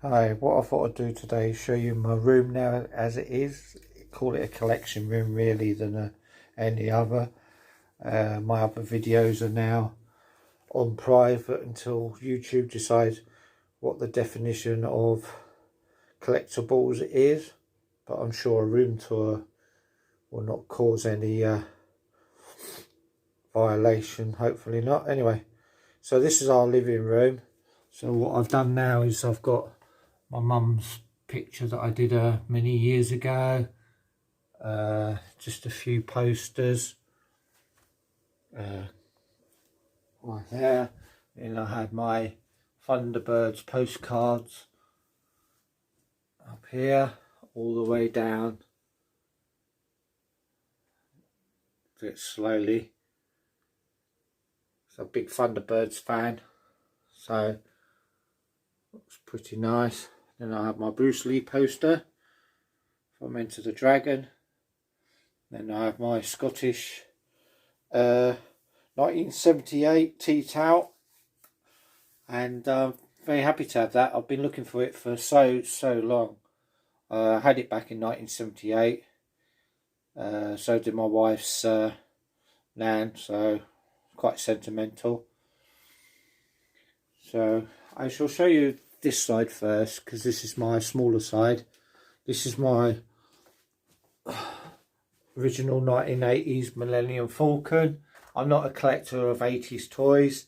Hi, what I thought I'd do today is show you my room now as it is. Call it a collection room really than any other. My other videos are now on private until YouTube decides what the definition of collectibles is. But I'm sure a room tour will not cause any violation, hopefully not. Anyway, so this is our living room. So what I've done now is I've got my mum's picture that I did many years ago. Just a few posters right there. And I had my Thunderbirds postcards up here, all the way down. Do it slowly. So a big Thunderbirds fan. So looks pretty nice. Then I have my Bruce Lee poster from Enter the Dragon. Then I have my Scottish 1978 tea towel, and very happy to have that. I've been looking for it for so long. I had it back in 1978. So did my wife's nan, so quite sentimental. So I shall show you this side first, because this is my smaller side. This is my original 1980s Millennium Falcon. I'm not a collector of 80s toys.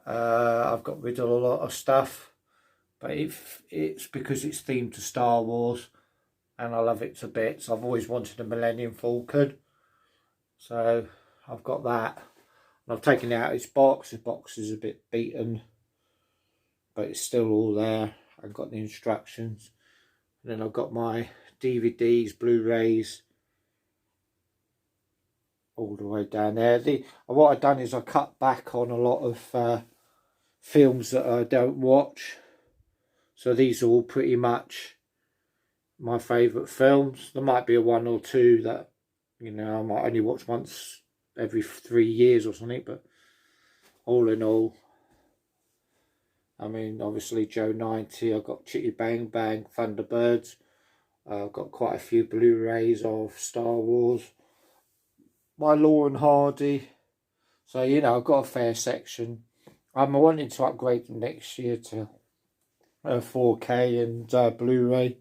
I've got rid of a lot of stuff, but it's because it's themed to Star Wars and I love it to bits. I've always wanted a Millennium Falcon, so I've got that. And I've taken it out of its box. The box is a bit beaten, but it's still all there. I've got the instructions. And then I've got my DVDs, Blu-rays, all the way down there. What I've done is I cut back on a lot of films that I don't watch. So these are all pretty much my favourite films. There might be a one or two that, you know, I might only watch once every 3 years or something, but all in all, I mean, obviously Joe 90, I've got Chitty Bang Bang, Thunderbirds. I've got quite a few Blu-rays of Star Wars. My Law and Hardy. So, you know, I've got a fair section. I'm wanting to upgrade them next year to 4K and Blu-ray.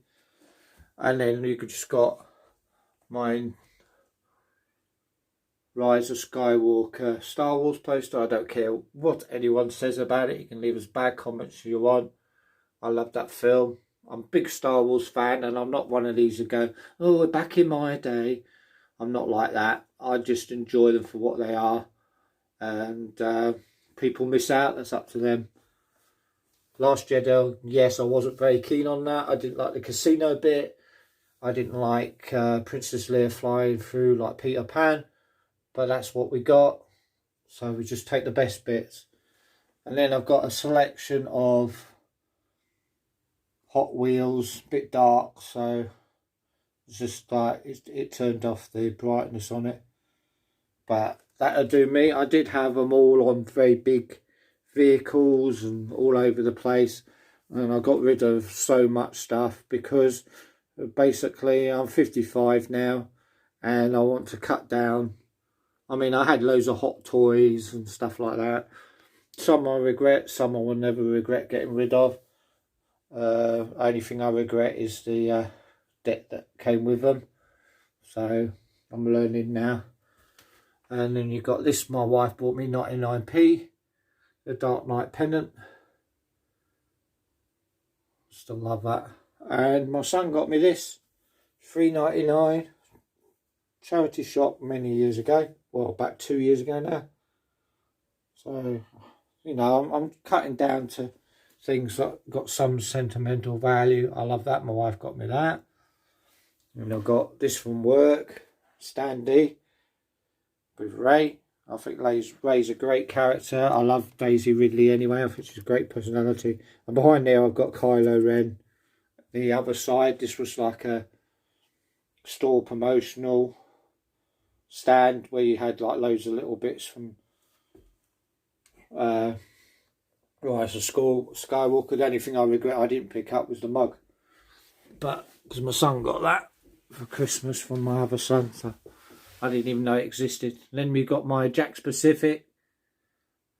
And then you could just got my Rise of Skywalker Star Wars poster. I don't care what anyone says about it. You can leave as bad comments as you want. I love that film. I'm a big Star Wars fan, and I'm not one of these who go, oh, back in my day. I'm not like that. I just enjoy them for what they are. And people miss out. That's up to them. Last Jedi, yes, I wasn't very keen on that. I didn't like the casino bit. I didn't like Princess Leia flying through like Peter Pan. But that's what we got. So we just take the best bits. And then I've got a selection of Hot Wheels, a bit dark, so it's just like it turned off the brightness on it. But that'll do me. I did have them all on very big vehicles and all over the place, and I got rid of so much stuff because basically I'm 55 now and I want to cut down. I mean, I had loads of hot toys and stuff like that. Some I regret, some I will never regret getting rid of. Only thing I regret is the debt that came with them. So I'm learning now. And then you got this, my wife bought me 99p, the Dark Knight pendant. Still love that. And my son got me this, $3.99, charity shop many years ago. Well, about 2 years ago now. So, you know, I'm cutting down to things that got some sentimental value. I love that. My wife got me that. And I've got this from work, Standy, with Ray. I think Ray's a great character. I love Daisy Ridley anyway. I think she's a great personality. And behind there I've got Kylo Ren. The other side, this was like a store promotional stand where you had like loads of little bits from Rise of Skywalker. The only thing I regret I didn't pick up was the mug. But, because my son got that for Christmas from my other son, so I didn't even know it existed. Then we got my Jakks Pacific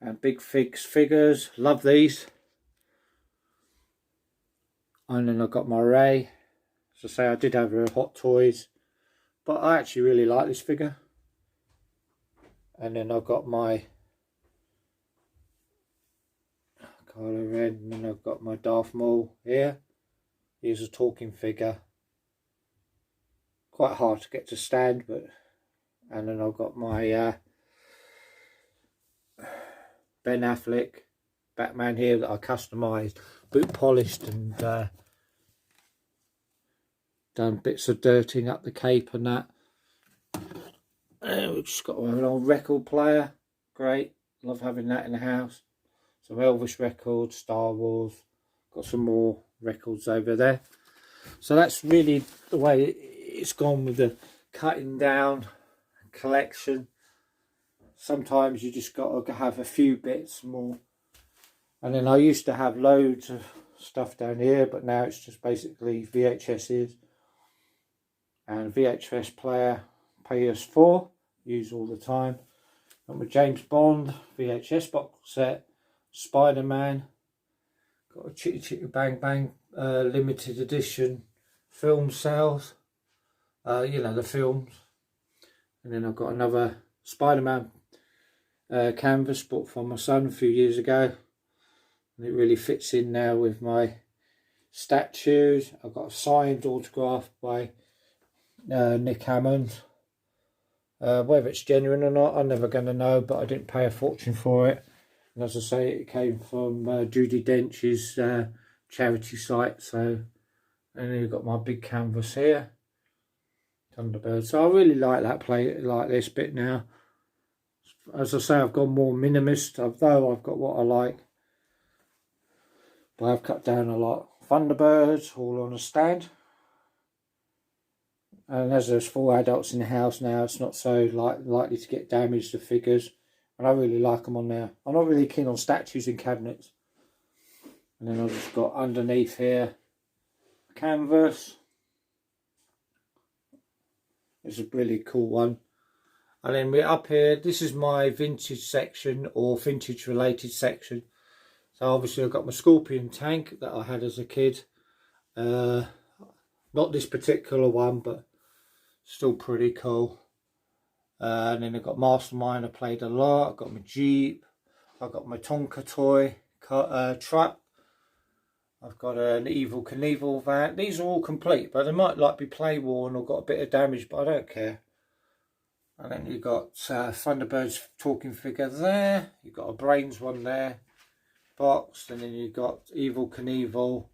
and Big Figs figures. Love these. And then I got my Rey. As I say, I did have her Hot Toys, but I actually really like this figure. And then I've got my Kylo Ren, and then I've got my Darth Maul here. He's a talking figure. Quite hard to get to stand, but... And then I've got my Ben Affleck Batman here that I customised, boot polished, and done bits of dirting up the cape and that. We've just got an old record player. Great. Love having that in the house. Some Elvis records, Star Wars. Got some more records over there. So that's really the way it's gone with the cutting down collection. Sometimes you just got to have a few bits more. And then I used to have loads of stuff down here, but now it's just basically VHSs and VHS player, PS4, use all the time. Got my James Bond VHS box set, Spider-Man, got a Chitty Chitty Bang Bang limited edition film sales, you know, the films. And then I've got another Spider-Man canvas bought for my son a few years ago. And it really fits in now with my statues. I've got a signed autograph by Nick Hammond. Whether it's genuine or not, I'm never going to know, but I didn't pay a fortune for it. And as I say, it came from Judi Dench's charity site. So, and then you've got my big canvas here, Thunderbird. So I really like that plate, like this bit now. As I say, I've gone more minimalist, although I've got what I like. But I've cut down a lot. Thunderbirds all on a stand. And as there's 4 adults in the house now, it's not so likely to get damaged, the figures. And I really like them on there. I'm not really keen on statues in cabinets. And then I've just got underneath here a canvas. It's a really cool one. And then we're up here. This is my vintage section or vintage related section. So obviously I've got my Scorpion tank that I had as a kid. Not this particular one, but still pretty cool. And then I've got Mastermind, I played a lot. I've got my Jeep. I've got my Tonka toy truck. I've got an Evel Knievel van. These are all complete, but they might like be play worn or got a bit of damage, but I don't care. And then you've got Thunderbird's talking figure there. You've got a Brains one there, boxed. And then you've got Evel Knievel.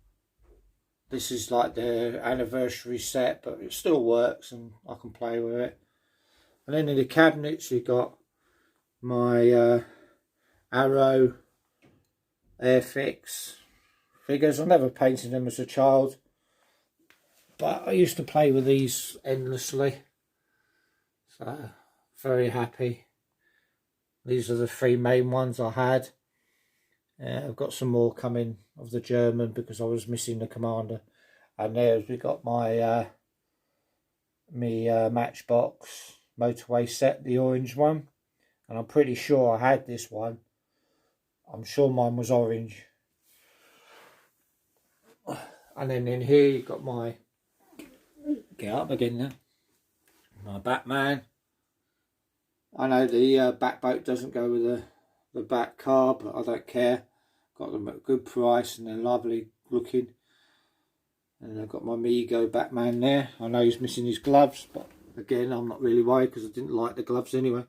This is like the anniversary set, but it still works and I can play with it. And then in the cabinets you've got my Arrow Airfix figures. I never painted them as a child, but I used to play with these endlessly. So, very happy. These are the 3 main ones I had. I've got some more coming of the German because I was missing the Commander. And there's we got my Matchbox motorway set, the orange one. And I'm pretty sure I had this one. I'm sure mine was orange. And then in here you've got my, get up again now, my Batman. I know the back boat doesn't go with the back car, but I don't care. Got them at a good price and they're lovely looking. And I've got my Mego Batman there. I know he's missing his gloves, but again I'm not really worried because I didn't like the gloves anyway.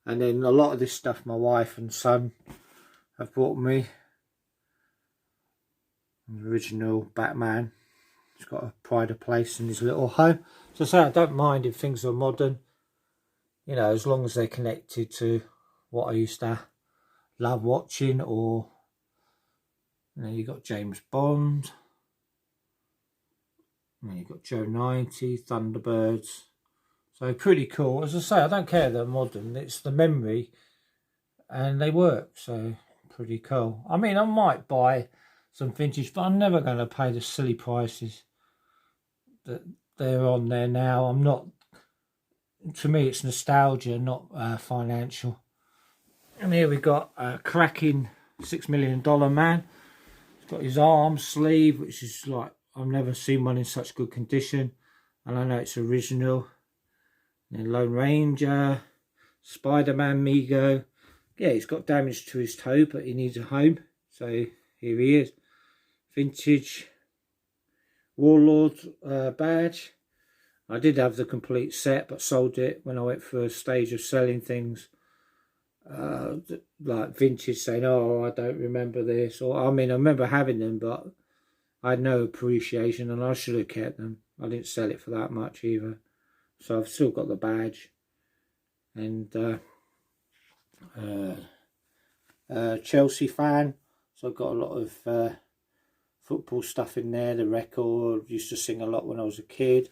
And then a lot of this stuff my wife and son have brought me. The original Batman. He's got a pride of place in his little home. So I say I don't mind if things are modern, you know, as long as they're connected to what I used to love watching. Or you know, you got James Bond, and then you've got Joe 90, Thunderbirds. So pretty cool. As I say, I don't care they're modern, it's the memory and they work. So pretty cool. I mean, I might buy some vintage, but I'm never going to pay the silly prices that they're on there now. I'm not, to me, it's nostalgia, not financial. And here we got a cracking $6 million man. He's got his arm sleeve, which is like, I've never seen one in such good condition. And I know it's original. And Lone Ranger, Spider-Man Mego. Yeah, he's got damage to his toe, but he needs a home. So here he is. Vintage Warlord badge. I did have the complete set, but sold it when I went through a stage of selling things. Like vintage, saying, oh, I don't remember this. Or, I mean, I remember having them, but I had no appreciation and I should have kept them. I didn't sell it for that much either. So I've still got the badge. And Chelsea fan. So I've got a lot of football stuff in there. The record, used to sing a lot when I was a kid.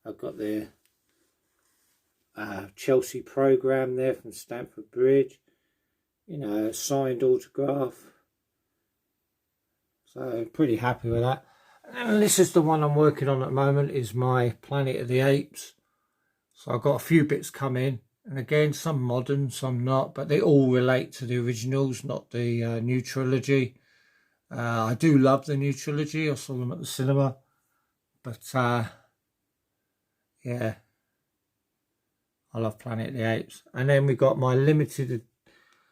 I've got the Chelsea programme there from Stamford Bridge. You know, signed autograph. So pretty happy with that. And this is the one I'm working on at the moment, is my Planet of the Apes. So I've got a few bits come in. And again, some modern, some not. But they all relate to the originals, not the new trilogy. I do love the new trilogy. I saw them at the cinema. But, yeah. I love Planet of the Apes. And then we got my limited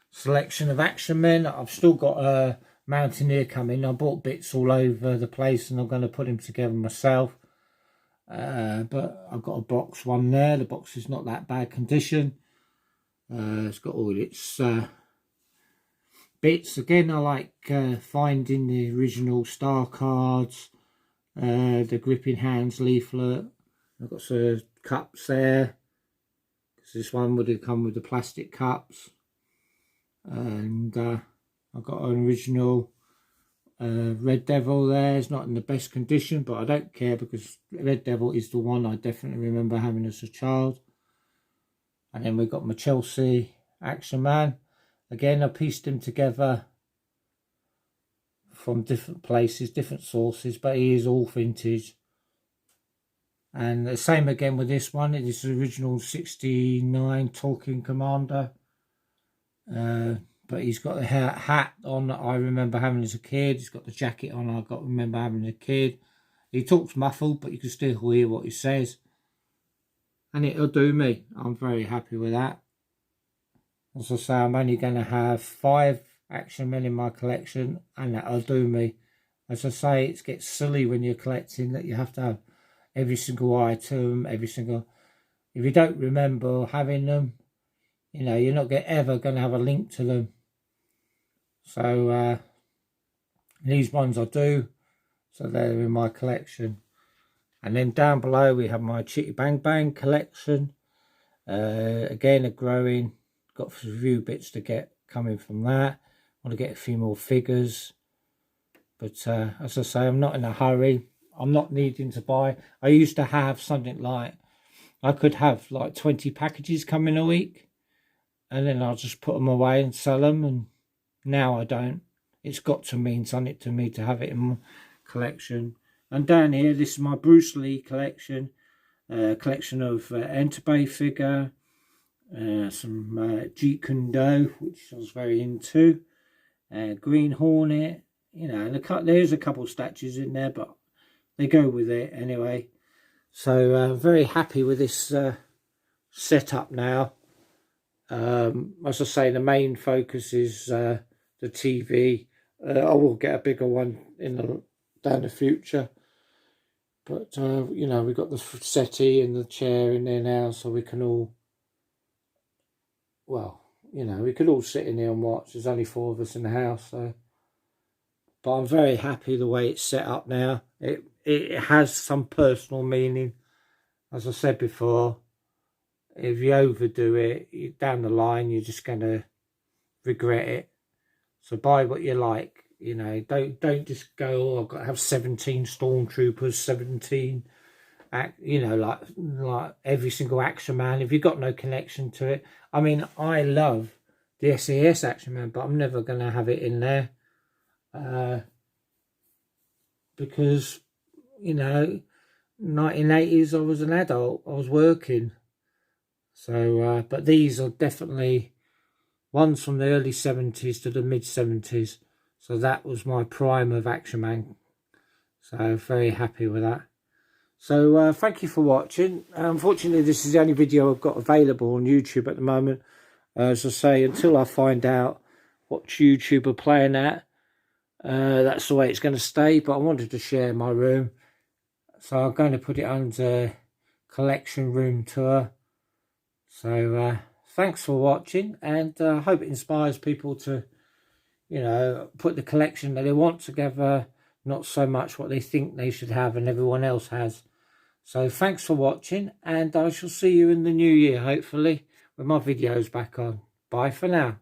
selection of Action Men. I've still got a Mountaineer coming. I bought bits all over the place and I'm going to put them together myself. But I've got a box one there. The box is not that bad condition. It's got all its bits. Again, I like finding the original star cards, the gripping hands leaflet. I've got some cups there. This one would have come with the plastic cups. And I've got an original Red Devil there. It's not in the best condition, but I don't care because Red Devil is the one I definitely remember having as a child. And then we've got my Chelsea Action Man. Again, I pieced him together from different places, different sources, but he is all vintage. And the same again with this one. It is the original 69 Talking Commander. But he's got the hat on that I remember having as a kid. He's got the jacket on I remember having as a kid. He talks muffled, but you can still hear what he says. And it'll do me. I'm very happy with that. As I say, I'm only going to have 5 Action Men in my collection, and that'll do me. As I say, it gets silly when you're collecting that you have to have every single item, every single... If you don't remember having them, you know, you're not ever going to have a link to them. So, these ones I do. So they're in my collection. And then down below we have my Chitty Bang Bang collection. Again, a growing. Got a few bits to get coming from that. Want to get a few more figures. But as I say, I'm not in a hurry. I'm not needing to buy. I used to have something like, I could have like 20 packages coming a week. And then I'll just put them away and sell them. And now I don't. It's got to mean something to me to have it in my collection. And down here, this is my Bruce Lee collection. Collection of Entebbe figure. Some Jeet Kune Do, which I was very into. Green Hornet. You know, and there's a couple of statues in there, but they go with it anyway. So very happy with this setup now. As I say, the main focus is the TV. I will get a bigger one down the future. But, you know, we've got the settee and the chair in there now, so we can all, well, you know, we could all sit in here and watch. There's only 4 of us in the house, so. But I'm very happy the way it's set up now. It has some personal meaning. As I said before, if you overdo it, down the line, you're just going to regret it. So buy what you like. You know, don't just go, oh, I've got to have 17 stormtroopers, 17, you know, like every single Action Man. If you've got no connection to it. I mean, I love the SAS Action Man, but I'm never going to have it in there. Because, you know, 1980s I was an adult, I was working. So, but these are definitely ones from the early 70s to the mid 70s. So that was my prime of Action Man. So very happy with that. So thank you for watching. Unfortunately, this is the only video I've got available on YouTube at the moment. As I say, until I find out what YouTube are playing at, that's the way it's going to stay. But I wanted to share my room, so I'm going to put it under collection room tour. So thanks for watching, and I hope it inspires people to, you know, put the collection that they want together, not so much what they think they should have and everyone else has. So thanks for watching, and I shall see you in the new year, hopefully, with my videos back on. Bye for now.